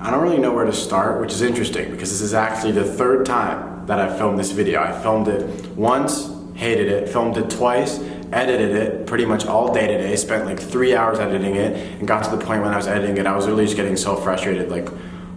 I don't really know where to start, which is interesting because this is actually the third time that I've filmed this video. I filmed it once, hated it, filmed it twice, edited it pretty much all day today, spent like 3 hours editing it, and got to the point when I was editing it, I was really just getting so frustrated, like,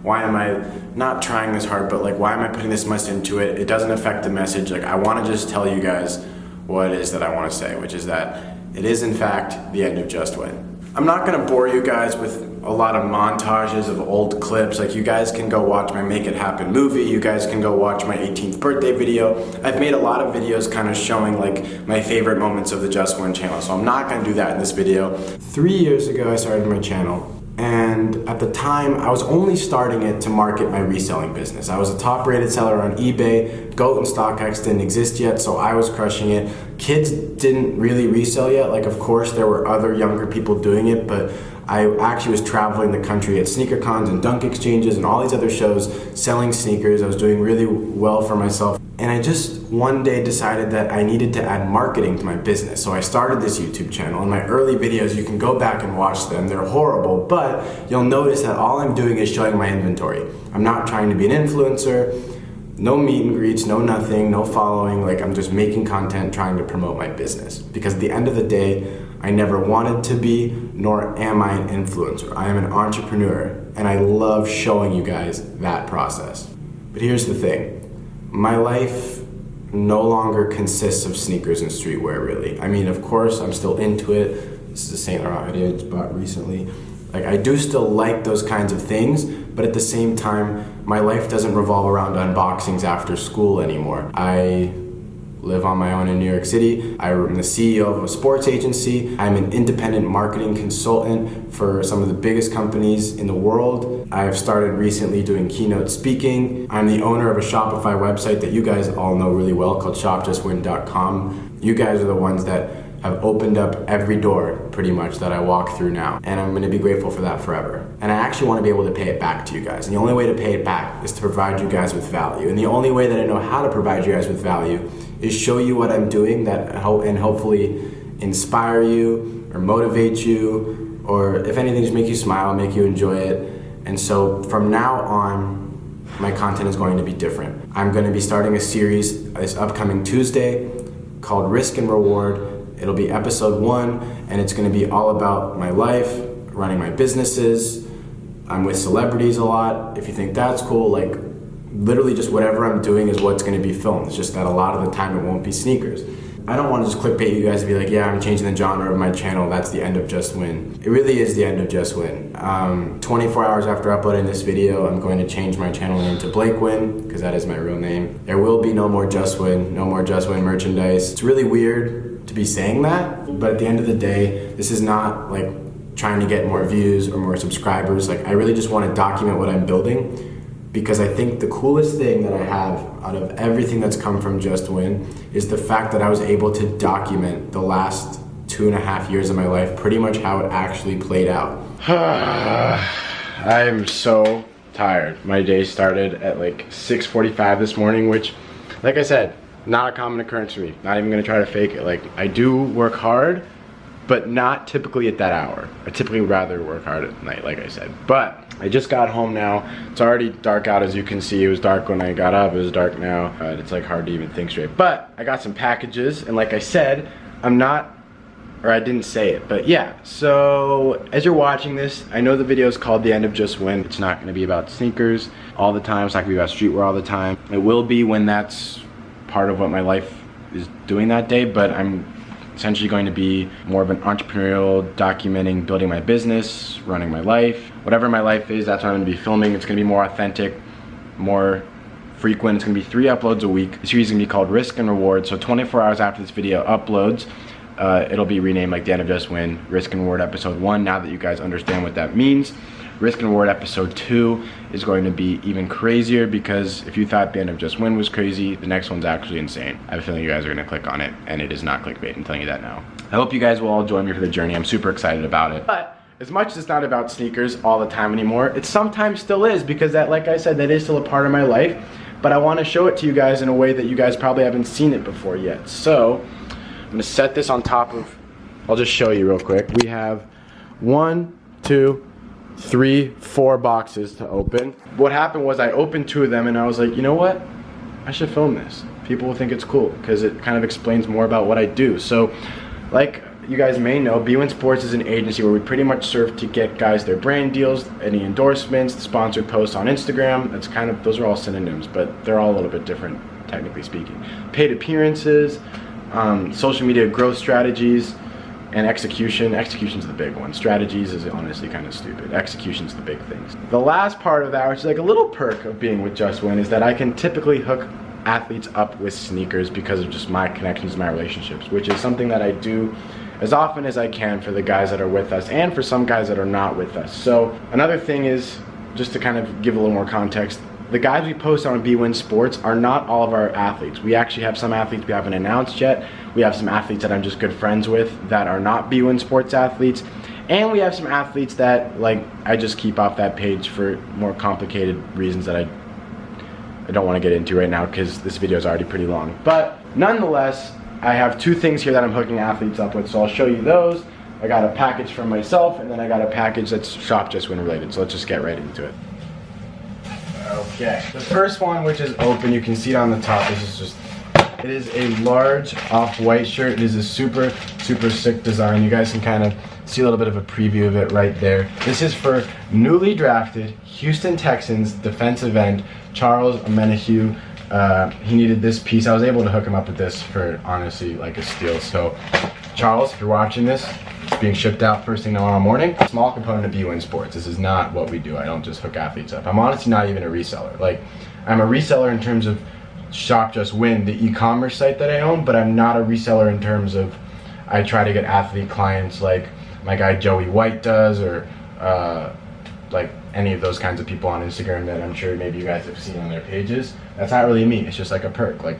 why am I not trying this hard, but like, why am I putting this much into it? It doesn't affect the message. Like, I wanna just tell you guys what it is that I wanna say, which is that it is in fact the end of Just Wynn. I'm not gonna bore you guys with a lot of montages of old clips. Like, you guys can go watch my Make It Happen movie, you guys can go watch my 18th birthday video. I've made a lot of videos kind of showing like my favorite moments of the Just Wynn channel, so I'm not gonna do that in this video. 3 years ago I started my channel, and at the time I was only starting it to market my reselling business. I was a top rated seller on eBay, GOAT and StockX didn't exist yet, so I was crushing it. Kids didn't really resell yet, like of course there were other younger people doing it, but I actually was traveling the country at sneaker cons and dunk exchanges and all these other shows selling sneakers. I was doing really well for myself. And I just one day decided that I needed to add marketing to my business. So I started this YouTube channel. In my early videos, you can go back and watch them. They're horrible, but you'll notice that all I'm doing is showing my inventory. I'm not trying to be an influencer, no meet and greets, no nothing, no following. Like, I'm just making content, trying to promote my business. Because at the end of the day, I never wanted to be, nor am I an influencer. I am an entrepreneur, and I love showing you guys that process. But here's the thing. My life no longer consists of sneakers and streetwear, really. I mean, of course, I'm still into it. This is a Saint Laurent hoodie I just bought recently. Like, I do still like those kinds of things, but at the same time, my life doesn't revolve around unboxings after school anymore. I live on my own in New York City. I'm the CEO of a sports agency. I'm an independent marketing consultant for some of the biggest companies in the world. I have started recently doing keynote speaking. I'm the owner of a Shopify website that you guys all know really well called shopjustwynn.com. You guys are the ones that have opened up every door pretty much that I walk through now, and I'm gonna be grateful for that forever. And I actually wanna be able to pay it back to you guys. And the only way to pay it back is to provide you guys with value. And the only way that I know how to provide you guys with value is show you what I'm doing and hopefully inspire you or motivate you, or if anything, just make you smile, make you enjoy it. And so from now on, my content is going to be different. I'm gonna be starting a series this upcoming Tuesday called Risk and Reward. It'll be episode 1, and it's gonna be all about my life, running my businesses. I'm with celebrities a lot. If you think that's cool, like literally just whatever I'm doing is what's gonna be filmed. It's just that a lot of the time it won't be sneakers. I don't wanna just clickbait you guys and be like, yeah, I'm changing the genre of my channel, that's the end of Just Wynn. It really is the end of Just Wynn. 24 hours after uploading this video, I'm going to change my channel name to Blake Wynn, because that is my real name. There will be no more Just Wynn, no more Just Wynn merchandise. It's really weird to be saying that, but at the end of the day, this is not like trying to get more views or more subscribers. Like, I really just want to document what I'm building, because I think the coolest thing that I have out of everything that's come from Just Wynn is the fact that I was able to document the last 2.5 years of my life, pretty much how it actually played out. I am so tired. My day started at like 6:45 this morning, which, like I said, not a common occurrence for me. Not even gonna try to fake it. Like, I do work hard, but not typically at that hour. I typically rather work hard at night, like I said. But I just got home now. It's already dark out, as you can see. It was dark when I got up, it was dark now. It's like hard to even think straight. But I got some packages, and like I said, I didn't say it, but yeah. So as you're watching this, I know the video is called The End of Just Wynn. It's not gonna be about sneakers all the time. It's not gonna be about streetwear all the time. It will be when that's part of what my life is doing that day, but I'm essentially going to be more of an entrepreneurial, documenting, building my business, running my life. Whatever my life is, that's what I'm gonna be filming. It's gonna be more authentic, more frequent. It's gonna be 3 uploads a week. The series is gonna be called Risk and Reward. So 24 hours after this video uploads, it'll be renamed like The End of Just Wynn, Risk and Reward episode 1, now that you guys understand what that means. Risk and Reward episode 2 is going to be even crazier, because if you thought The End of Just Wynn was crazy, the next one's actually insane. I have a feeling you guys are gonna click on it, and it is not clickbait, I'm telling you that now. I hope you guys will all join me for the journey. I'm super excited about it. But as much as it's not about sneakers all the time anymore, it sometimes still is, because that, like I said, that is still a part of my life, but I wanna show it to you guys in a way that you guys probably haven't seen it before yet. So, I'm gonna set this on top of, I'll just show you real quick. We have 1, 2, 3, 4 boxes to open. What happened was I opened 2 of them and I was like, you know what? I should film this. People will think it's cool because it kind of explains more about what I do. So, like you guys may know, Wynn Sports is an agency where we pretty much serve to get guys their brand deals, any endorsements, sponsored posts on Instagram. That's kind of, those are all synonyms, but they're all a little bit different, technically speaking. Paid appearances, social media growth strategies, and execution. Execution's the big one. Strategies is honestly kind of stupid. Execution's the big things. The last part of that, which is like a little perk of being with Just Wynn, is that I can typically hook athletes up with sneakers because of just my connections, my relationships, which is something that I do as often as I can for the guys that are with us and for some guys that are not with us. So another thing is, just to kind of give a little more context, the guys we post on Wynn Sports are not all of our athletes. We actually have some athletes we haven't announced yet. We have some athletes that I'm just good friends with that are not Wynn Sports athletes. And we have some athletes that, like, I just keep off that page for more complicated reasons that I don't want to get into right now because this video is already pretty long. But nonetheless, I have 2 things here that I'm hooking athletes up with, so I'll show you those. I got a package from myself, and then I got a package that's Shop Just Wynn related, so let's just get right into it. Okay, the first one, which is open, you can see it on the top. It is a large off-white shirt. It is a super sick design. You guys can kind of see a little bit of a preview of it right there. This is for newly drafted Houston Texans defensive end Charles Omenihu. He needed this piece. I was able to hook him up with this for honestly like a steal. So Charles, if you're watching this, it's being shipped out first thing tomorrow morning. A small component of Wynn Sports. This is not what we do. I don't just hook athletes up. I'm honestly not even a reseller. Like, I'm a reseller in terms of Shop Just Wynn, the e-commerce site that I own, but I'm not a reseller in terms of I try to get athlete clients like my guy Joey White does, or like any of those kinds of people on Instagram that I'm sure maybe you guys have seen on their pages. That's not really me. It's just like a perk. Like,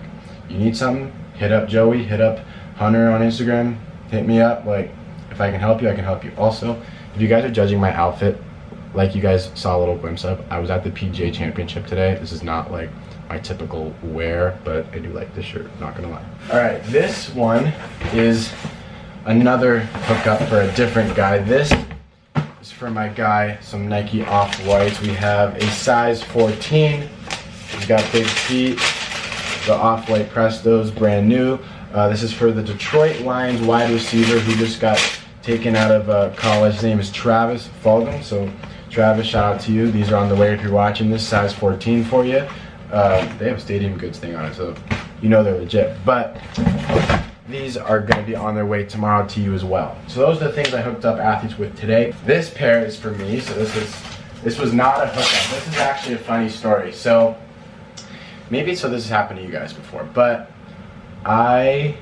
you need something, hit up Joey, hit up Hunter on Instagram, hit me up. Like, if I can help you, I can help you. Also, if you guys are judging my outfit, like you guys saw a little glimpse of, I was at the PGA Championship today. This is not like my typical wear, but I do like this shirt, not gonna lie. All right, this one is another hookup for a different guy. This is for my guy, some Nike Off-Whites. We have a size 14. He's got big feet. The Off-White Prestos, brand new. This is for the Detroit Lions wide receiver who just got taken out of college. His name is Travis Fulgham. So Travis, shout out to you. These are on the way if you're watching this. Size 14 for you. They have Stadium Goods thing on it, so you know they're legit. But these are going to be on their way tomorrow to you as well. So those are the things I hooked up athletes with today. This pair is for me. So this was not a hookup. This is actually a funny story. So this has happened to you guys before, but I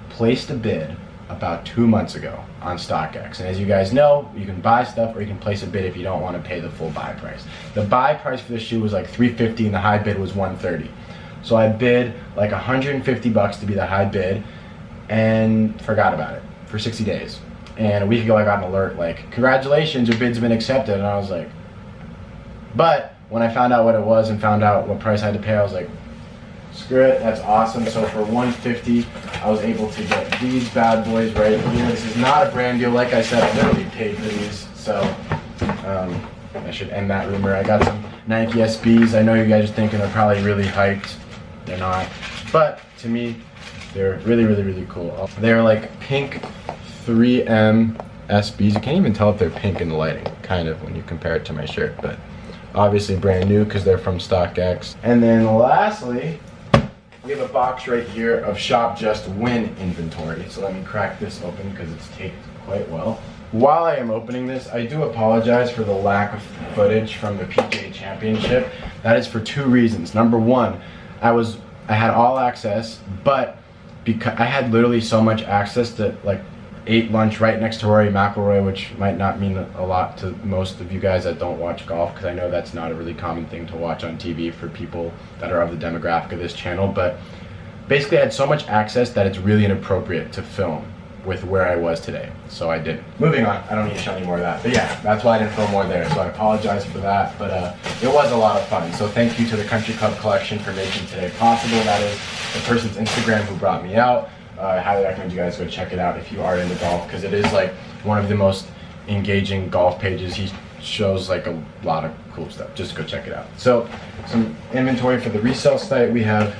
placed a bid about 2 months ago on StockX, and as you guys know, you can buy stuff or you can place a bid if you don't want to pay the full buy price. The buy price for this shoe was like $350 and the high bid was $130. So I bid like $150 to be the high bid and forgot about it for 60 days. And a week ago I got an alert like, congratulations, your bid's been accepted. And I was like, but when I found out what it was and found out what price I had to pay, I was like, screw it, that's awesome. So for $150, I was able to get these bad boys right here. This is not a brand deal. Like I said, I literally paid for these. So I should end that rumor. I got some Nike SBs. I know you guys are thinking they're probably really hyped. They're not. But to me, they're really cool. They're like pink 3M SBs. You can't even tell if they're pink in the lighting, kind of, when you compare it to my shirt. But obviously brand new because they're from StockX. And then lastly, we have a box right here of Shop Just Wynn inventory. So let me crack this open because it's taped quite well. While I am opening this, I do apologize for the lack of footage from the PGA Championship. That is for 2 reasons. Number one, I had all access, but because I had literally so much access to, like, ate lunch right next to Rory McIlroy, which might not mean a lot to most of you guys that don't watch golf, because I know that's not a really common thing to watch on TV for people that are of the demographic of this channel. But basically I had so much access that it's really inappropriate to film with where I was today, so I didn't. Moving on, I don't need to show any more of that, but yeah, that's why I didn't film more there, so I apologize for that, but it was a lot of fun. So thank you to the Country Club Collection for making today possible. That is the person's Instagram who brought me out. I highly recommend you guys go check it out if you are into golf, because it is like one of the most engaging golf pages. He shows like a lot of cool stuff. Just go check it out. So some inventory for the resale site. We have,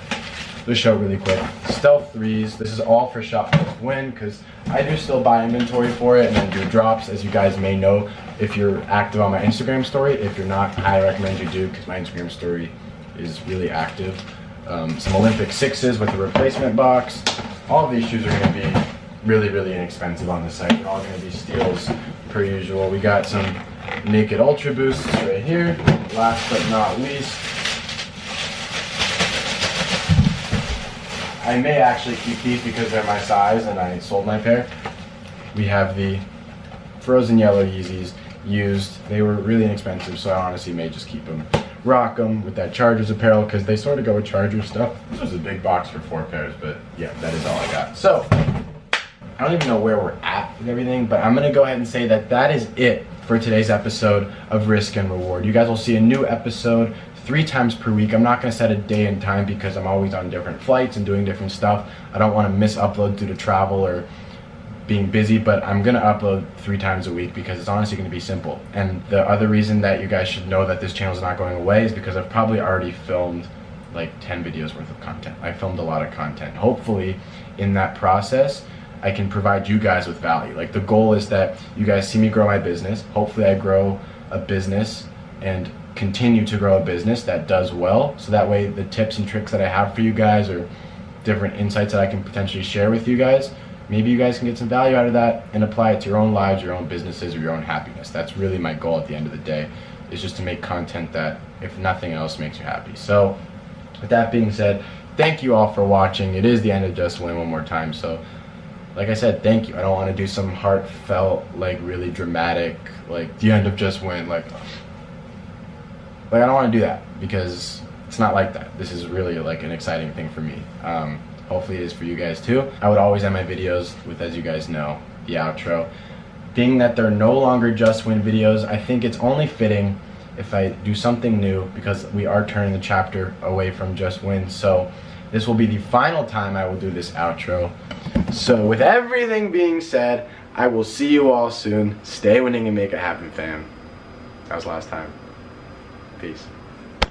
to show really quick, Stealth 3s. This is all for Shop with Wynn, because I do still buy inventory for it and then do drops, as you guys may know if you're active on my Instagram story. If you're not, I recommend you do, because my Instagram story is really active. Some Olympic 6s with a replacement box. All of these shoes are going to be really, really inexpensive on the site. They're all going to be steals per usual. We got some Naked Ultra Boosts right here. Last but not least, I may actually keep these because they're my size and I sold my pair. We have the Frozen Yellow Yeezys used. They were really inexpensive, so I honestly may just keep them. Rock them with that Chargers apparel because they sort of go with Chargers stuff. This was a big box for 4 pairs, but yeah, that is all I got. So, I don't even know where we're at with everything, but I'm going to go ahead and say that that is it for today's episode of Risk and Reward. You guys will see a new episode 3 times per week. I'm not going to set a day and time because I'm always on different flights and doing different stuff. I don't want to miss upload due to travel or being busy, but I'm going to upload 3 times a week because it's honestly going to be simple. And the other reason that you guys should know that this channel is not going away is because I've probably already filmed like 10 videos worth of content. I filmed a lot of content. Hopefully in that process, I can provide you guys with value. Like, the goal is that you guys see me grow my business. Hopefully I grow a business and continue to grow a business that does well, so that way the tips and tricks that I have for you guys, or different insights that I can potentially share with you guys, maybe you guys can get some value out of that and apply it to your own lives, your own businesses, or your own happiness. That's really my goal at the end of the day, is just to make content that, if nothing else, makes you happy. So with that being said, thank you all for watching. It is the end of Just Win one more time, so like I said, thank you. I don't want to do some heartfelt, like really dramatic, like the end of Just Win, like I don't want to do that, because it's not like that. This is really like an exciting thing for me. Hopefully it is for you guys too. I would always end my videos with, as you guys know, the outro. Being that they're no longer Just Win videos, I think it's only fitting if I do something new, because we are turning the chapter away from Just Win. So this will be the final time I will do this outro. So with everything being said, I will see you all soon. Stay winning and make it happen, fam. That was last time. Peace.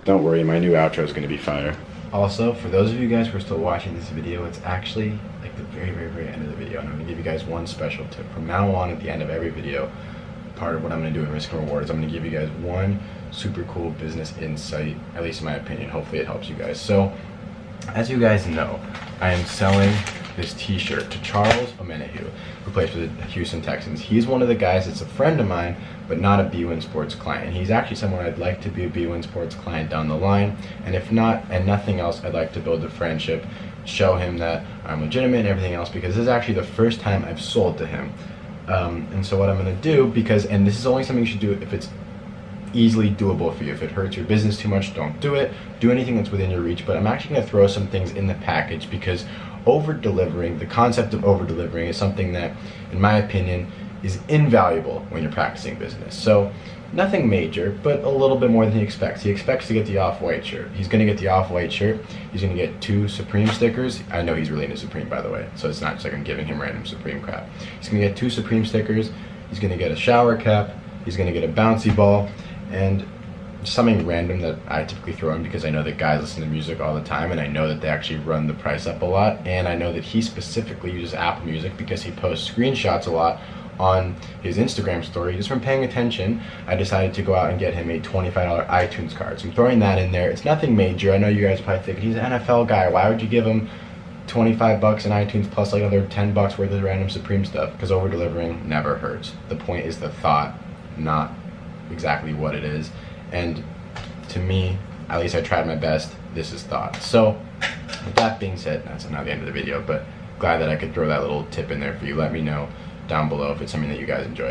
Don't worry, my new outro is going to be fire. Also, for those of you guys who are still watching this video, it's actually like the very, very, very end of the video. And I'm going to give you guys one special tip. From now on, at the end of every video, part of what I'm going to do in Risk and Reward is I'm going to give you guys one super cool business insight, at least in my opinion. Hopefully it helps you guys. So, as you guys know, I am selling this t-shirt to Charles Omenahue, who plays for the Houston Texans. He's one of the guys that's a friend of mine, but not a B-Win Sports client. He's actually someone I'd like to be a B-Win Sports client down the line, and if not, and nothing else, I'd like to build a friendship, show him that I'm legitimate and everything else, because this is actually the first time I've sold to him. And so what I'm going to do, because, and this is only something you should do if it's easily doable for you. If it hurts your business too much, don't do it. Do anything that's within your reach, but I'm actually going to throw some things in the package, because over-delivering, the concept of over-delivering, is something that, in my opinion, is invaluable when you're practicing business. So nothing major, but a little bit more than he expects. He expects to get the off-white shirt. He's going to get the off-white shirt. He's going to get 2 Supreme stickers. I know he's really into Supreme, by the way, so it's not just like I'm giving him random Supreme crap. He's going to get 2 Supreme stickers. He's going to get a shower cap. He's going to get a bouncy ball, and something random that I typically throw in, because I know that guys listen to music all the time, and I know that they actually run the price up a lot, and I know that he specifically uses Apple Music because he posts screenshots a lot on his Instagram story. Just from paying attention, I decided to go out and get him a $25 iTunes card. So I'm throwing that in there. It's nothing major. I know you guys probably think he's an NFL guy. Why would you give him $25 in iTunes plus like another $10 worth of random Supreme stuff? Because over delivering never hurts. The point is the thought, not exactly what it is. And to me, at least I tried my best. This is thought. So with that being said, that's not the end of the video, but glad that I could throw that little tip in there for you. Let me know down below if it's something that you guys enjoy.